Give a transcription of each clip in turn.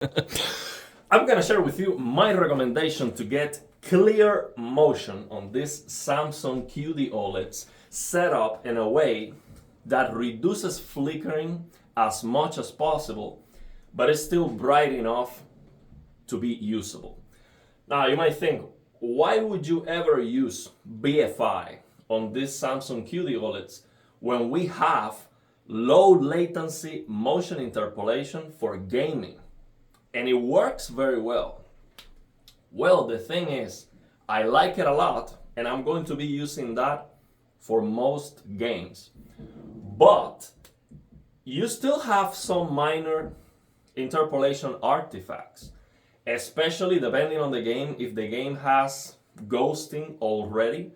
I'm gonna share with you my recommendation to get clear motion on this Samsung QD-OLEDs set up in a way that reduces flickering as much as possible, but is still bright enough to be usable. Now you might think, why would you ever use BFI on this Samsung QD-OLEDs when we have low latency motion interpolation for gaming? And it works very well. Well, the thing is, I like it a lot, and I'm going to be using that for most games. But you still have some minor interpolation artifacts, especially depending on the game. If the game has ghosting already,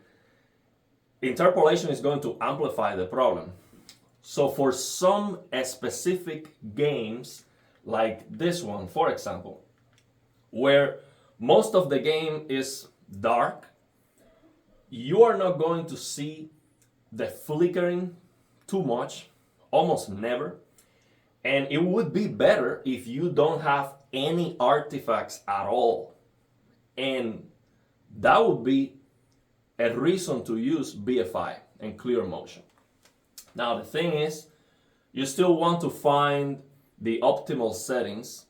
interpolation is going to amplify the problem. So for some specific games, like this one, for example, where most of the game is dark, you are not going to see the flickering too much, almost never. And it would be better if you don't have any artifacts at all. And that would be a reason to use BFI and Clear Motion. Now the thing is, you still want to find the optimal settings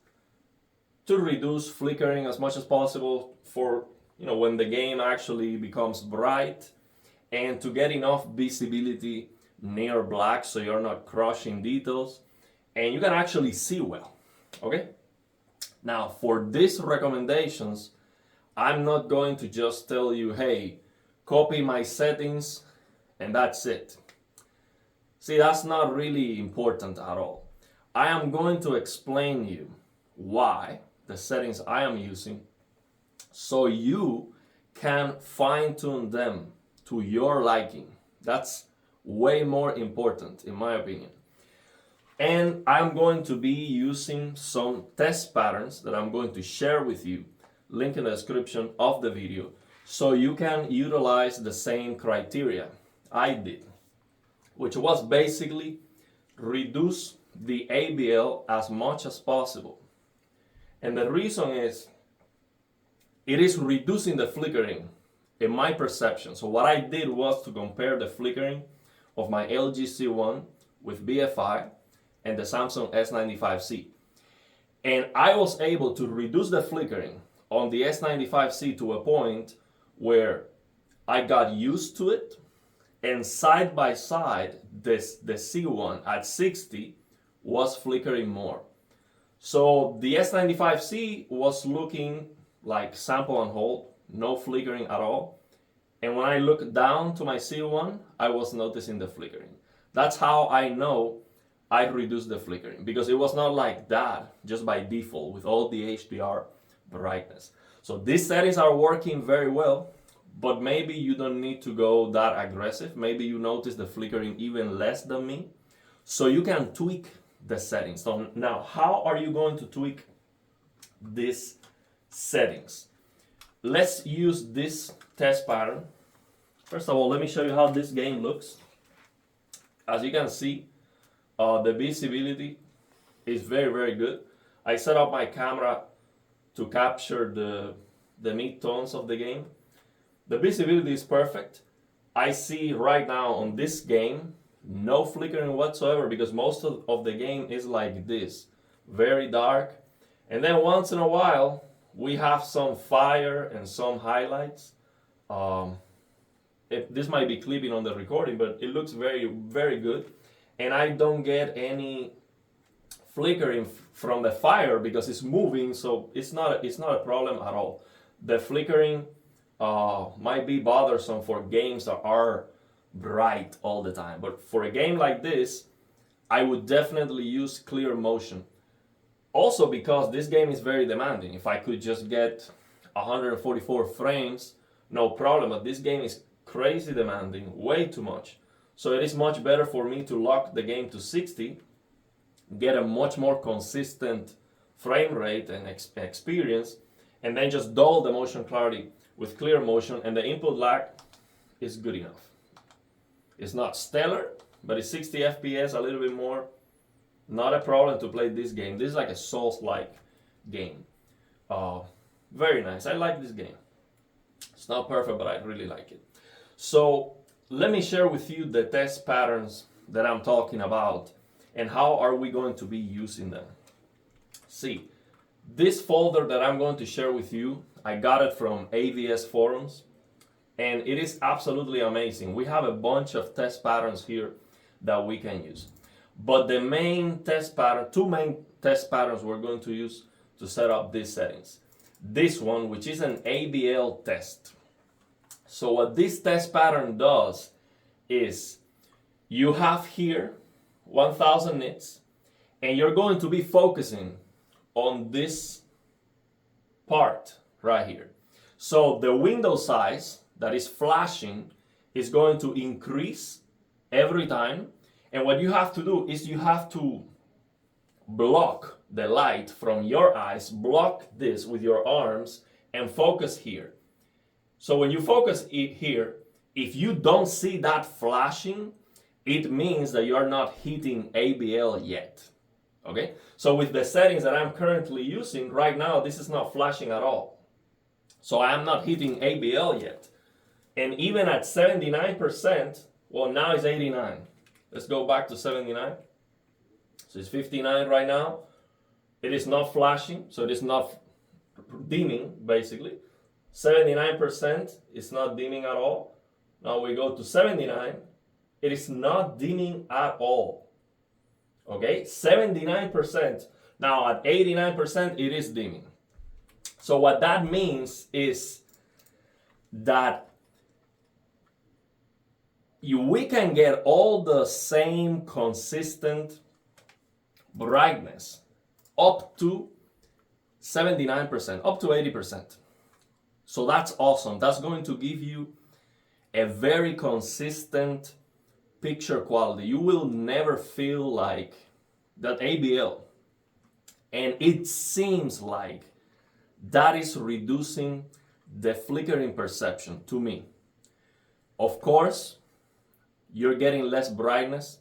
to reduce flickering as much as possible for when the game actually becomes bright, and to get enough visibility near black so you're not crushing details and you can actually see well. Okay? Now for these recommendations, I'm not going to just tell you, hey, copy my settings and that's it. See, that's not really important at all. I am going to explain you why the settings I am using, so you can fine-tune them to your liking. That's way more important in my opinion. And I'm going to be using some test patterns that I'm going to share with you, link in the description of the video, so you can utilize the same criteria I did, which was basically reduce the ABL as much as possible. And the reason is, it is reducing the flickering in my perception. So what I did was to compare the flickering of my LG C1 with BFI and the Samsung S95C. And I was able to reduce the flickering on the S95C to a point where I got used to it, and side by side, the C1 at 60 was flickering more. So the S95C was looking like sample and hold, no flickering at all. And when I looked down to my C1, I was noticing the flickering. That's how I know I reduced the flickering, because it was not like that just by default with all the HDR brightness. So these settings are working very well, but maybe you don't need to go that aggressive. Maybe you notice the flickering even less than me. So you can tweak the settings. So now, how are you going to tweak these settings? Let's use this test pattern. First of all, let me show you how this game looks. As you can see, the visibility is very, very good. I set up my camera to capture the mid-tones of the game. The visibility is perfect. I see right now on this game no flickering whatsoever, because most of the game is like this, very dark. And then once in a while we have some fire and some highlights. This might be clipping on the recording, but it looks very, very good. And I don't get any flickering from the fire because it's moving, so it's not a problem at all. The flickering might be bothersome for games that are bright all the time, but for a game like this, I would definitely use Clear Motion. Also because this game is very demanding. If I could just get 144 frames, no problem, but this game is crazy demanding, way too much. So it is much better for me to lock the game to 60, get a much more consistent frame rate and experience, and then just double the motion clarity with Clear Motion, and the input lag is good enough. It's not stellar, but it's 60 FPS, a little bit more. Not a problem to play this game. This is like a Souls-like game. Very nice. I like this game. It's not perfect, but I really like it. So let me share with you the test patterns that I'm talking about and how are we going to be using them. See, this folder that I'm going to share with you, I got it from AVS forums, and it is absolutely amazing. We have a bunch of test patterns here that we can use. But the main test pattern, two main test patterns we're going to use to set up these settings. This one, which is an ABL test. So what this test pattern does is you have here 1000 nits, and you're going to be focusing on this part right here. So the window size that is flashing is going to increase every time. And what you have to do is you have to block the light from your eyes, block this with your arms, and focus here. So when you focus it here, if you don't see that flashing, it means that you're not hitting ABL yet. Okay? So with the settings that I'm currently using right now, this is not flashing at all. So I am not hitting ABL yet. And even at 79%, well, now it's 89. Let's go back to 79. So it's 59 right now. It is not flashing, so it is not dimming, basically. 79% is not dimming at all. Now we go to 79. It is not dimming at all. Okay, 79%. Now at 89%, it is dimming. So what that means is that we can get all the same consistent brightness up to 79%, up to 80%. So that's awesome. That's going to give you a very consistent picture quality. You will never feel like that ABL. And it seems like that is reducing the flickering perception to me. Of course, you're getting less brightness,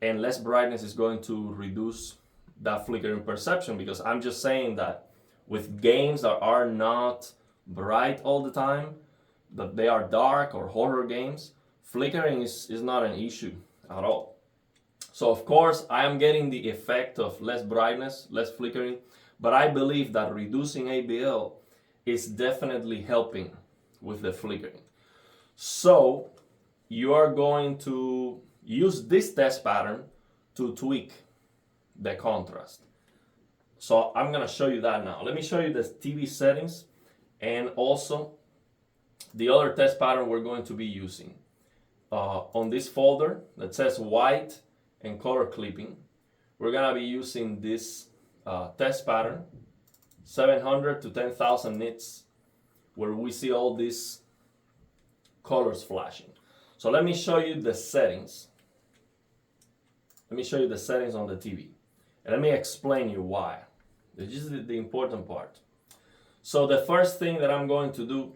and less brightness is going to reduce that flickering perception, because I'm just saying that with games that are not bright all the time, that they are dark or horror games, flickering is not an issue at all. So of course I am getting the effect of less brightness, less flickering, but I believe that reducing ABL is definitely helping with the flickering. So you are going to use this test pattern to tweak the contrast. So I'm going to show you that now. Let me show you the TV settings and also the other test pattern we're going to be using. On this folder that says white and color clipping, we're going to be using this test pattern, 700 to 10,000 nits, where we see all these colors flashing. So let me show you the settings. Let me show you the settings on the TV. And let me explain you why. This is the important part. So the first thing that I'm going to do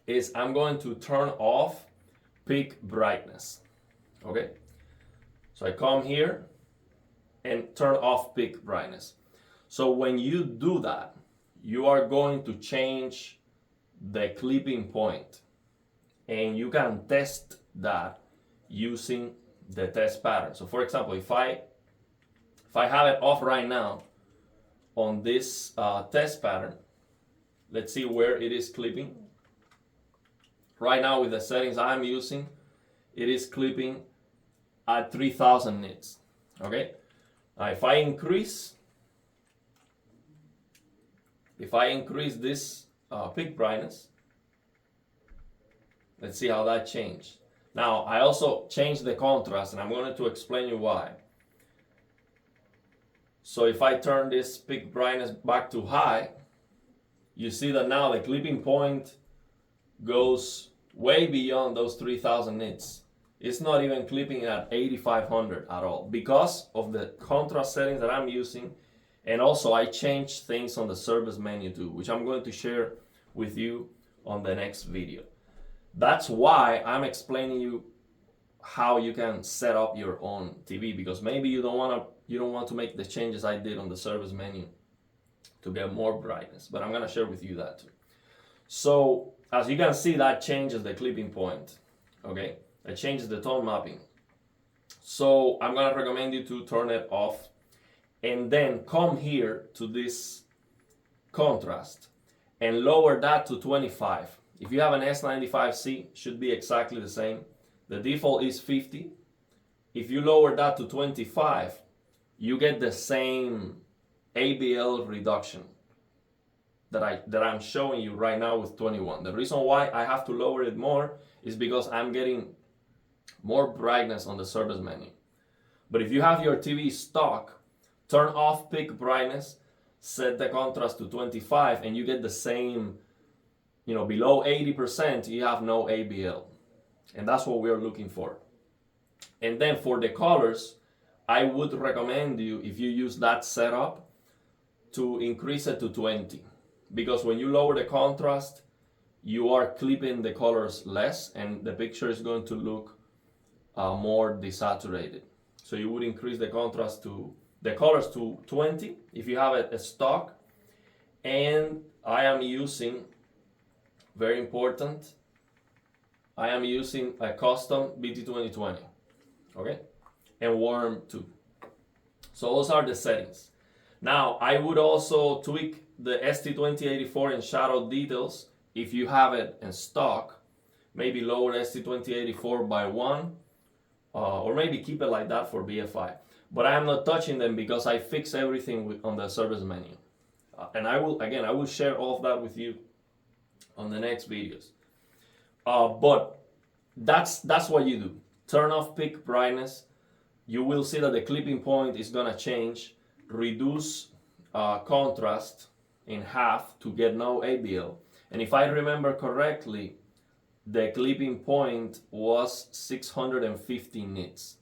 is I'm going to turn off peak brightness. Okay? So I come here and turn off peak brightness. So when you do that, you are going to change the clipping point. And you can test that using the test pattern. So for example, if I have it off right now on this test pattern, let's see where it is clipping. Right now with the settings I'm using, it is clipping at 3000 nits. Okay? Now if I increase this peak brightness, let's see how that changed. Now I also changed the contrast, and I'm going to explain you why. So if I turn this peak brightness back to high, you see that now the clipping point goes way beyond those 3000 nits. It's not even clipping at 8500 at all because of the contrast settings that I'm using. And also I changed things on the service menu too, which I'm going to share with you on the next video. That's why I'm explaining you how you can set up your own TV, because maybe you don't want to make the changes I did on the service menu. to get more brightness, but I'm gonna share with you that too. So as you can see, that changes the clipping point, okay? It changes the tone mapping. So I'm gonna recommend you to turn it off and then come here to this contrast and lower that to 25. If you have an S95C, should be exactly the same. The default is 50. If you lower that to 25, you get the same ABL reduction that I'm showing you right now with 21. The reason why I have to lower it more is because I'm getting more brightness on the service menu. But if you have your TV stock, turn off peak brightness, set the contrast to 25, and you get the same, below 80%, you have no ABL. And that's what we're looking for. And then for the colors, I would recommend you, if you use that setup, to increase it to 20. Because when you lower the contrast, you are clipping the colors less and the picture is going to look more desaturated. So you would increase the contrast to the colors to 20 if you have a stock. And I am using, very important, I am using a custom BT2020, okay? And warm too. So those are the settings. Now I would also tweak the ST2084 in shadow details if you have it in stock. Maybe lower ST2084 by 1, or maybe keep it like that for BFI. But I am not touching them because I fix everything on the service menu. And I will share all of that with you on the next videos. But that's what you do. Turn off peak brightness. You will see that the clipping point is gonna change. Reduce contrast in half to get no ABL. And if I remember correctly, the clipping point was 650 nits.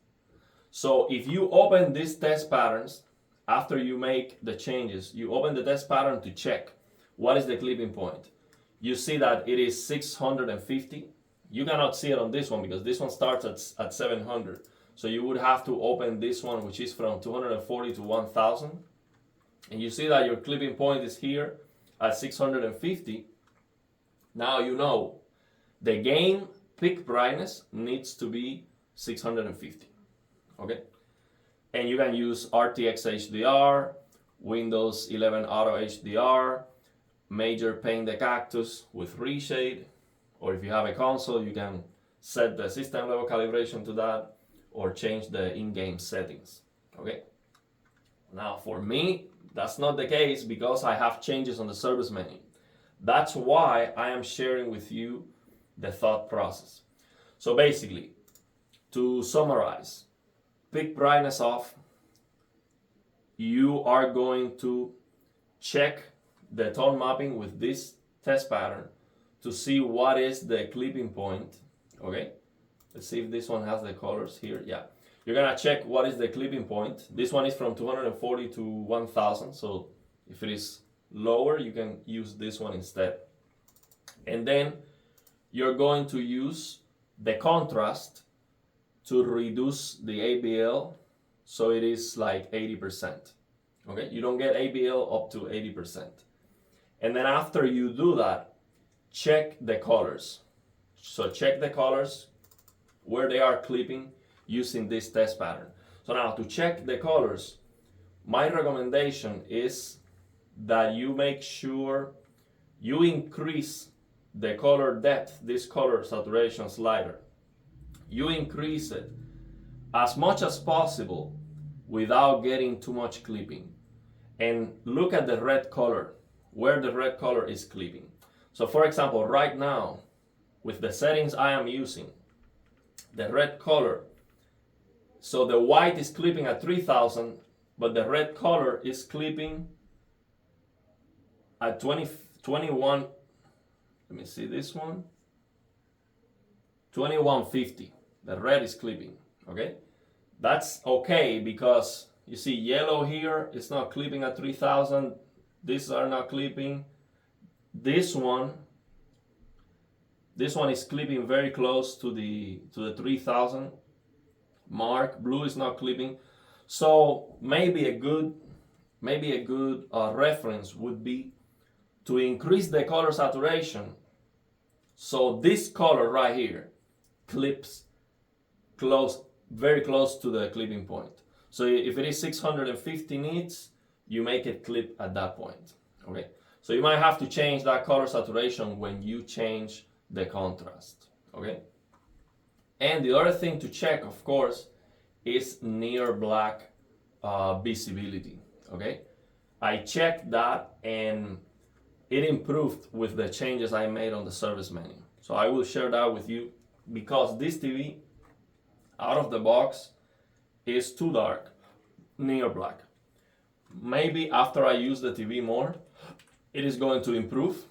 So if you open these test patterns, after you make the changes, you open the test pattern to check what is the clipping point. You see that it is 650. You cannot see it on this one because this one starts at 700. So you would have to open this one, which is from 240 to 1000. And you see that your clipping point is here at 650. Now you know the game peak brightness needs to be 650. Okay? And you can use RTX HDR, Windows 11 Auto HDR, Major Paint the Cactus with reshade, or if you have a console, you can set the system level calibration to that, or change the in-game settings. Okay? Now for me, that's not the case because I have changes on the service menu. That's why I am sharing with you the thought process. So basically, to summarize, peak brightness off, you are going to check the tone mapping with this test pattern to see what is the clipping point, okay? Let's see if this one has the colors here, yeah. You're gonna check what is the clipping point. This one is from 240 to 1000, so if it is lower, you can use this one instead. And then you're going to use the contrast to reduce the ABL so it is like 80%. Okay, you don't get ABL up to 80%. And then after you do that, check the colors. So check the colors where they are clipping using this test pattern. So now to check the colors, my recommendation is that you make sure you increase the color depth, this color saturation slider. You increase it as much as possible without getting too much clipping. And look at the red color, where the red color is clipping. So for example, right now, with the settings I am using, the red color, so the white is clipping at 3000, but the red color is clipping at 21, let me see this one, 2150. The red is clipping, okay? That's okay because you see yellow here, it's not clipping at 3000. These are not clipping. This one is clipping very close to the 3000 mark. Blue is not clipping. So maybe a good maybe a good reference would be to increase the color saturation. So this color right here clips very close to the clipping point. So if it is 650 nits, you make it clip at that point. Okay. So you might have to change that color saturation when you change the contrast. Okay. And the other thing to check, of course, is near black visibility. Okay. I checked that and it improved with the changes I made on the service menu. So I will share that with you because this TV out of the box is too dark, near black. Maybe after I use the TV more, it is going to improve.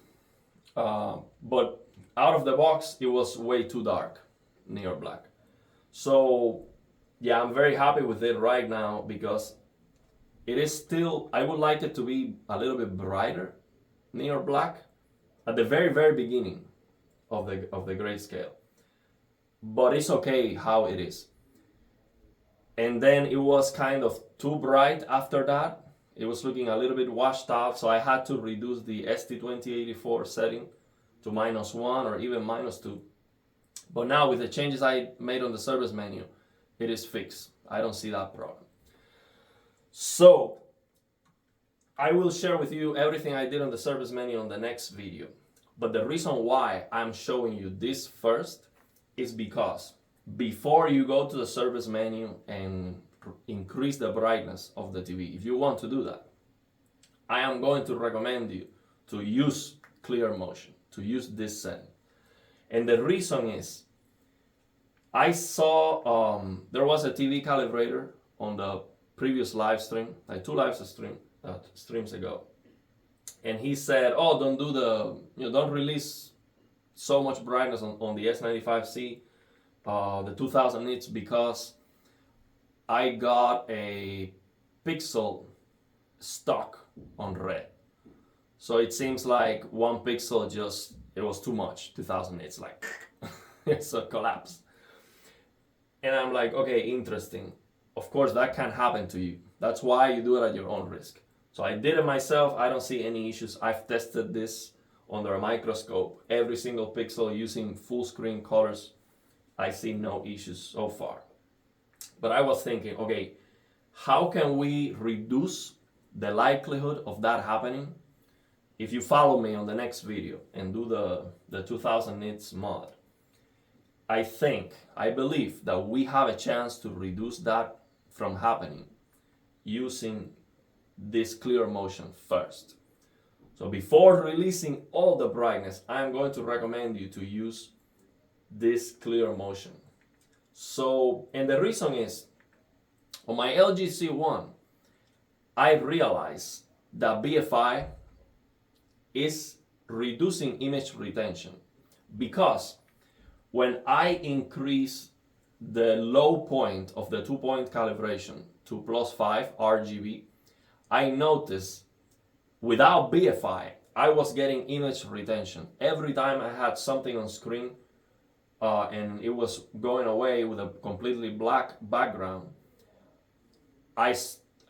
But out of the box, it was way too dark, near black. So yeah, I'm very happy with it right now because it is still, I would like it to be a little bit brighter, near black, at the very, very beginning of the grayscale. But it's okay how it is. And then it was kind of too bright after that. It was looking a little bit washed out, so I had to reduce the ST2084 setting to -1 or even -2. But now with the changes I made on the service menu, it is fixed. I don't see that problem. So I will share with you everything I did on the service menu on the next video. But the reason why I'm showing you this first is because before you go to the service menu and increase the brightness of the TV, if you want to do that, I am going to recommend you to use Clear Motion, to use this setting. And the reason is, I saw there was a TV calibrator on the previous live stream, like 2 live streams ago, and he said, "Oh, don't do don't release so much brightness on the S95C, the 2000 nits, because I got a pixel stuck on red. So it seems like one pixel it was too much, 2000 nits, like it's a collapse." And I'm like, okay, interesting. Of course, that can happen to you. That's why you do it at your own risk. So I did it myself. I don't see any issues. I've tested this under a microscope, every single pixel using full screen colors. I see no issues so far. But I was thinking, okay, how can we reduce the likelihood of that happening? If you follow me on the next video and do the 2000 nits mod, I believe that we have a chance to reduce that from happening using this Clear Motion first. So before releasing all the brightness, I'm going to recommend you to use this Clear Motion. So, and the reason is, on my LG C1, I realized that BFI is reducing image retention, because when I increase the low point of the 2-point calibration to +5 RGB, I noticed without BFI, I was getting image retention. Every time I had something on screen and it was going away with a completely black background, I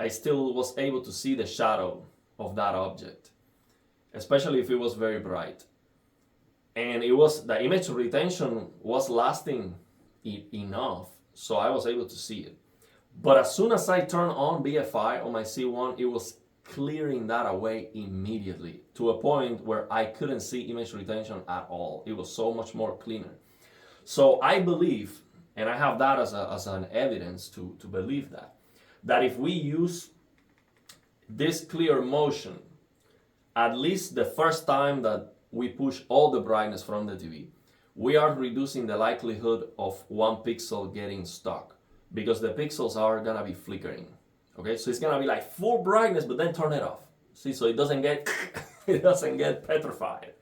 still was able to see the shadow of that object, especially if it was very bright. And the image retention was lasting enough, so I was able to see it. But as soon as I turned on BFI on my C1, it was clearing that away immediately, to a point where I couldn't see image retention at all. It was so much more cleaner. So I believe, and I have that as an evidence to believe that if we use this Clear Motion, at least the first time that we push all the brightness from the TV, we are reducing the likelihood of one pixel getting stuck, because the pixels are gonna be flickering. Okay, so it's gonna be like full brightness, but then turn it off. See, so it doesn't get petrified.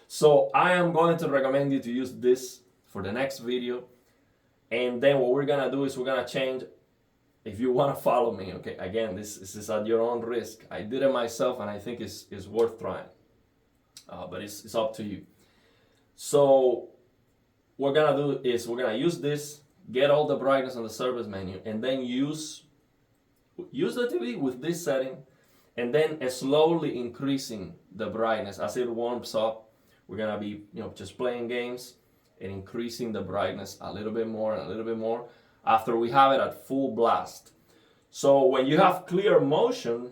So I am going to recommend you to use this for the next video. And then what we're gonna do is we're gonna change, if you wanna follow me, okay, again, this is at your own risk. I did it myself and I think it's worth trying. But it's up to you. So what we're gonna do is we're gonna use this, get all the brightness on the service menu, and then use the TV with this setting, and then slowly increasing the brightness as it warms up. We're gonna be, just playing games and increasing the brightness a little bit more and a little bit more after we have it at full blast. So when you have clear motion,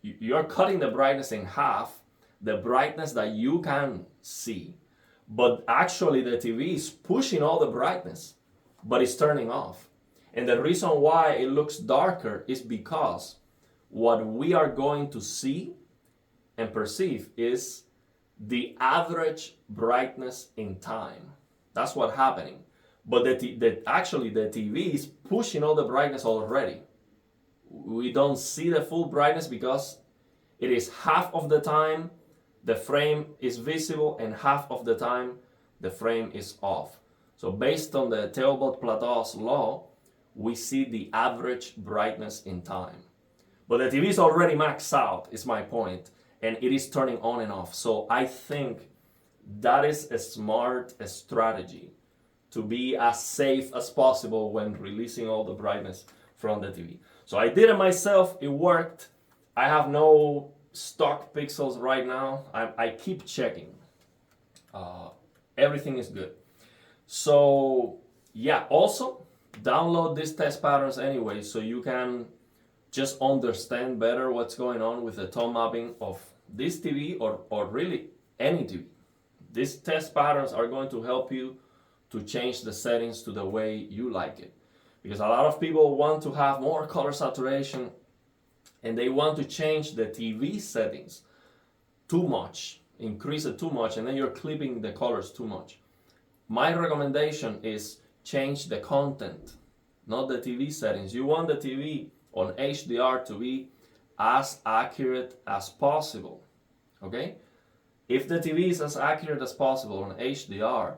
you're cutting the brightness in half, the brightness that you can see. But actually the TV is pushing all the brightness, but it's turning off. And the reason why it looks darker is because what we are going to see and perceive is the average brightness in time. That's what's happening. But actually the TV is pushing all the brightness already. We don't see the full brightness because it is half of the time the frame is visible and half of the time the frame is off. So based on the Theobald-Plateau's law, we see the average brightness in time. But the TV is already maxed out, is my point, and it is turning on and off. So I think that is a smart strategy to be as safe as possible when releasing all the brightness from the TV. So I did it myself, it worked. I have no stock pixels right now. I keep checking. Everything is good. So yeah, also download these test patterns anyway so you can just understand better what's going on with the tone mapping of this TV or really any TV. These test patterns are going to help you to change the settings to the way you like it. Because a lot of people want to have more color saturation and they want to change the TV settings too much, increase it too much, and then you're clipping the colors too much. My recommendation is change the content, not the TV settings. You want the TV on HDR to be as accurate as possible, okay? If the TV is as accurate as possible on HDR,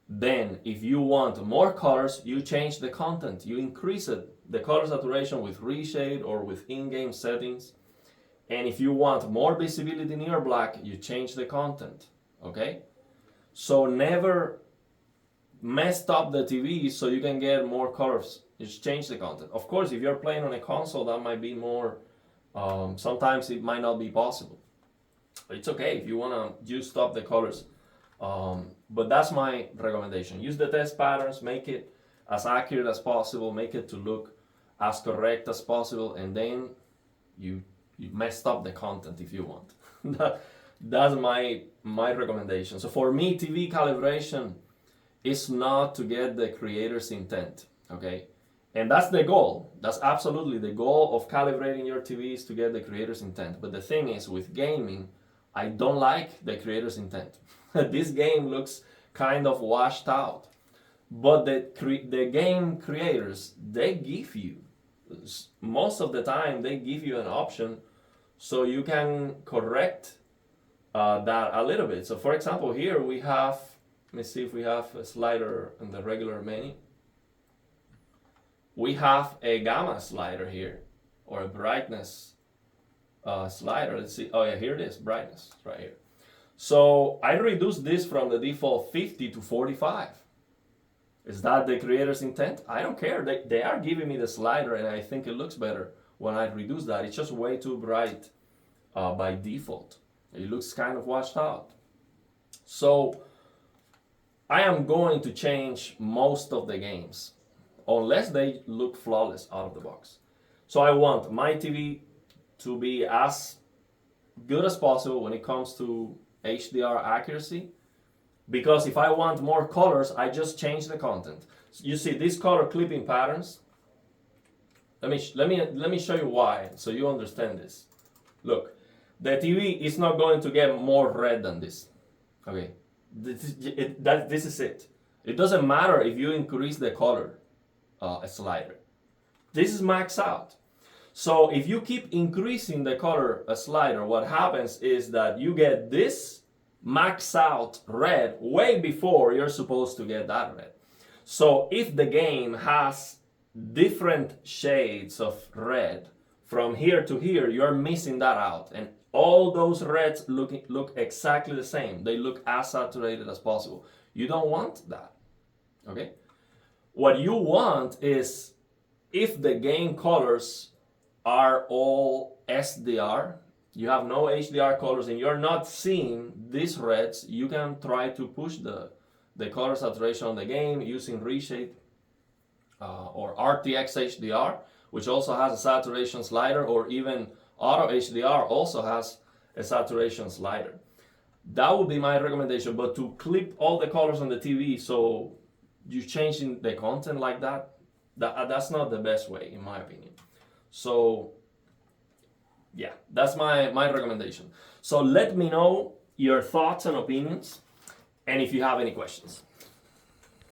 then if you want more colors, you change the content. You increase it, the color saturation with reshade or with in-game settings. And if you want more visibility near black, you change the content, okay? So never mess up the TV so you can get more colors. Just change the content. Of course, if you're playing on a console, that might be more, sometimes it might not be possible. It's okay if you want to just stop the colors. But that's my recommendation. Use the test patterns, make it as accurate as possible, make it to look as correct as possible, and then you messed up the content if you want. That's my recommendation. So for me, TV calibration is not to get the creator's intent, okay? And that's the goal. That's absolutely the goal of calibrating your TV is to get the creator's intent. But the thing is, with gaming, I don't like the creator's intent. This game looks kind of washed out. But the game creators, they give you, most of the time, they give you an option so you can correct that a little bit. So for example, here we have, let me see if we have a slider in the regular menu. We have a gamma slider here, or a brightness slider. Let's see. Oh yeah, here it is, brightness, right here. So I reduced this from the default 50 to 45. Is that the creator's intent? I don't care. They are giving me the slider and I think it looks better when I reduce that. It's just way too bright by default. It looks kind of washed out. So I am going to change most of the games unless they look flawless out of the box. So I want my TV to be as good as possible when it comes to HDR accuracy, because if I want more colors, I just change the content. You see these color clipping patterns. Let me show you why so you understand this. Look, the TV is not going to get more red than this. Okay, this is it. It doesn't matter if you increase the color slider. This is maxed out. So if you keep increasing the color slider, what happens is that you get this max out red way before you're supposed to get that red. So if the game has different shades of red from here to here, you're missing that out. And all those reds look exactly the same. They look as saturated as possible. You don't want that, okay? What you want is if the game colors are all SDR, you have no HDR colors and you're not seeing these reds, you can try to push the color saturation on the game using Reshape or RTX HDR, which also has a saturation slider, or even Auto HDR also has a saturation slider. That would be my recommendation. But to clip all the colors on the TV so you're changing the content like that's not the best way, in my opinion. So yeah, that's my recommendation. So let me know your thoughts and opinions, and if you have any questions.